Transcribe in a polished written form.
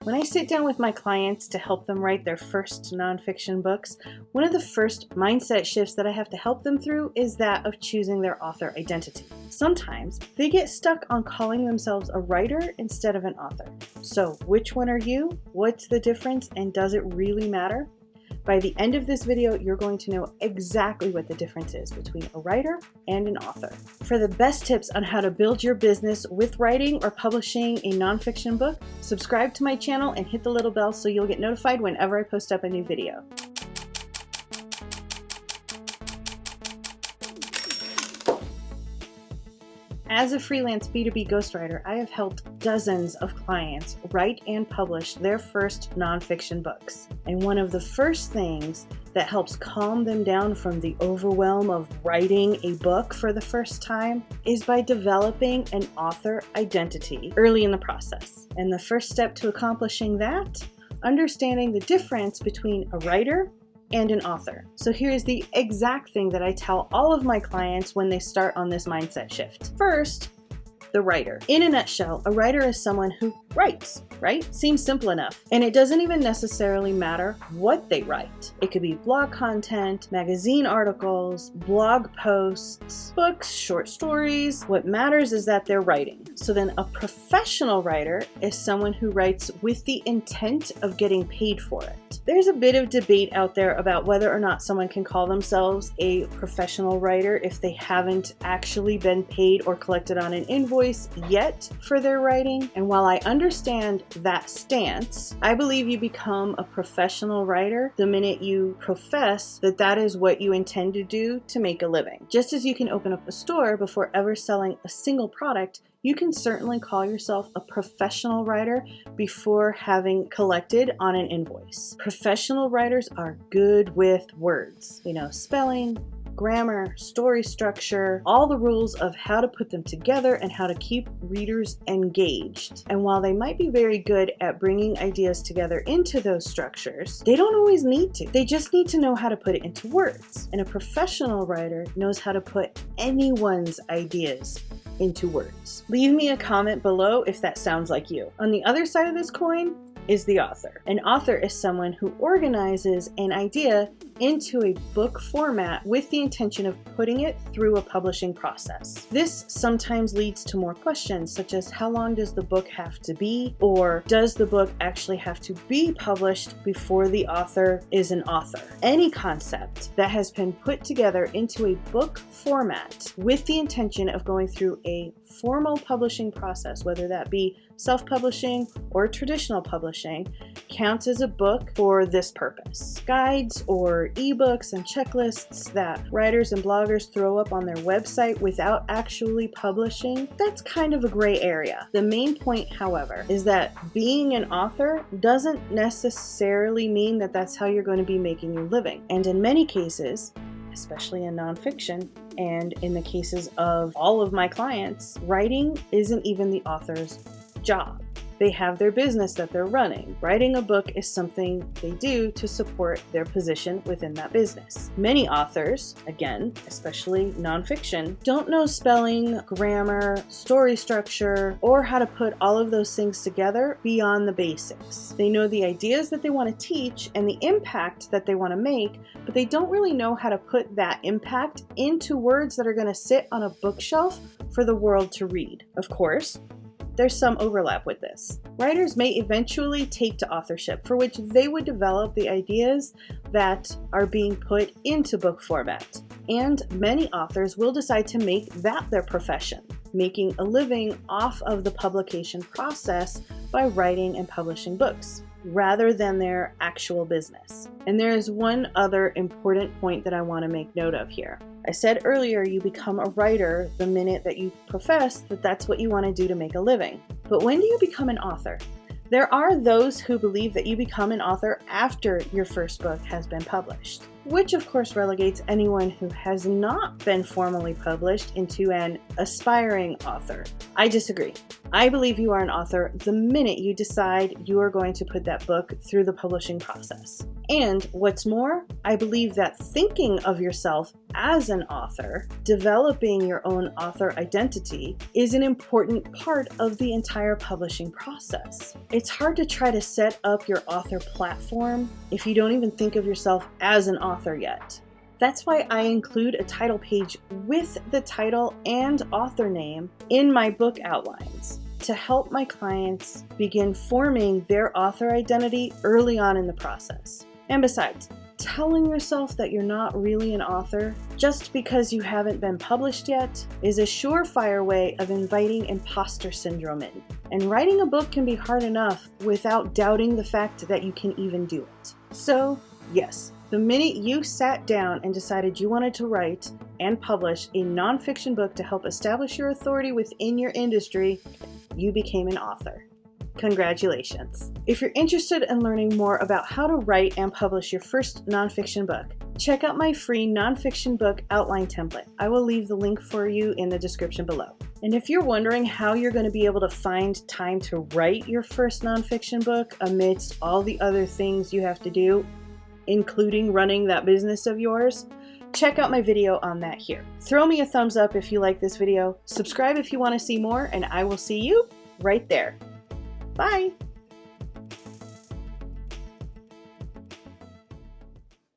When I sit down with my clients to help them write their first nonfiction books, one of the first mindset shifts that I have to help them through is that of choosing their author identity. Sometimes they get stuck on calling themselves a writer instead of an author. So which one are you? What's the difference? And does it really matter? By the end of this video, you're going to know exactly what the difference is between a writer and an author. For the best tips on how to build your business with writing or publishing a nonfiction book, subscribe to my channel and hit the little bell so you'll get notified whenever I post up a new video. As a freelance B2B ghostwriter, I have helped dozens of clients write and publish their first nonfiction books. And one of the first things that helps calm them down from the overwhelm of writing a book for the first time is by developing an author identity early in the process. And the first step to accomplishing that, understanding the difference between a writer and an author. So here's the exact thing that I tell all of my clients when they start on this mindset shift. First, the writer. In a nutshell, a writer is someone who writes, right? Seems simple enough. And it doesn't even necessarily matter what they write. It could be blog content, magazine articles, blog posts, books, short stories. What matters is that they're writing. So then a professional writer is someone who writes with the intent of getting paid for it. There's a bit of debate out there about whether or not someone can call themselves a professional writer if they haven't actually been paid or collected on an invoice yet for their writing. And while I understand that stance, I believe you become a professional writer the minute you profess that that is what you intend to do to make a living. Just as you can open up a store before ever selling a single product, you can certainly call yourself a professional writer before having collected on an invoice. Professional writers are good with words. They know spelling, grammar, story structure, all the rules of how to put them together and how to keep readers engaged. And while they might be very good at bringing ideas together into those structures, they don't always need to. They just need to know how to put it into words. And a professional writer knows how to put anyone's ideas into words. Leave me a comment below if that sounds like you. On the other side of this coin is the author. An author is someone who organizes an idea into a book format with the intention of putting it through a publishing process. This sometimes leads to more questions, such as how long does the book have to be, or does the book actually have to be published before the author is an author? Any concept that has been put together into a book format with the intention of going through a formal publishing process, whether that be self-publishing or traditional publishing, counts as a book for this purpose. Guides or ebooks and checklists that writers and bloggers throw up on their website without actually publishing, that's kind of a gray area. The main point, however, is that being an author doesn't necessarily mean that that's how you're going to be making your living. And in many cases, especially in nonfiction, and in the cases of all of my clients, writing isn't even the author's job. They have their business that they're running. Writing a book is something they do to support their position within that business. Many authors, again, especially nonfiction, don't know spelling, grammar, story structure, or how to put all of those things together beyond the basics. They know the ideas that they want to teach and the impact that they want to make, but they don't really know how to put that impact into words that are going to sit on a bookshelf for the world to read. Of course, there's some overlap with this. Writers may eventually take to authorship, for which they would develop the ideas that are being put into book format. And many authors will decide to make that their profession, making a living off of the publication process by writing and publishing books, rather than their actual business. And there is one other important point that I want to make note of here. I said earlier you become a writer the minute that you profess that that's what you want to do to make a living. But when do you become an author? There are those who believe that you become an author after your first book has been published. which of course relegates anyone who has not been formally published into an aspiring author. I disagree. I believe you are an author the minute you decide you are going to put that book through the publishing process. And what's more, I believe that thinking of yourself as an author, developing your own author identity, is an important part of the entire publishing process. It's hard to try to set up your author platform if you don't even think of yourself as an author yet. That's why I include a title page with the title and author name in my book outlines, to help my clients begin forming their author identity early on in the process. And besides, telling yourself that you're not really an author just because you haven't been published yet is a surefire way of inviting imposter syndrome in. And writing a book can be hard enough without doubting the fact that you can even do it. So, yes, the minute you sat down and decided you wanted to write and publish a nonfiction book to help establish your authority within your industry, you became an author. Congratulations. If you're interested in learning more about how to write and publish your first nonfiction book, check out my free nonfiction book outline template. I will leave the link for you in the description below. And if you're wondering how you're going to be able to find time to write your first nonfiction book amidst all the other things you have to do, including running that business of yours, check out my video on that here. Throw me a thumbs up if you like this video, subscribe if you want to see more, and I will see you right there. Bye!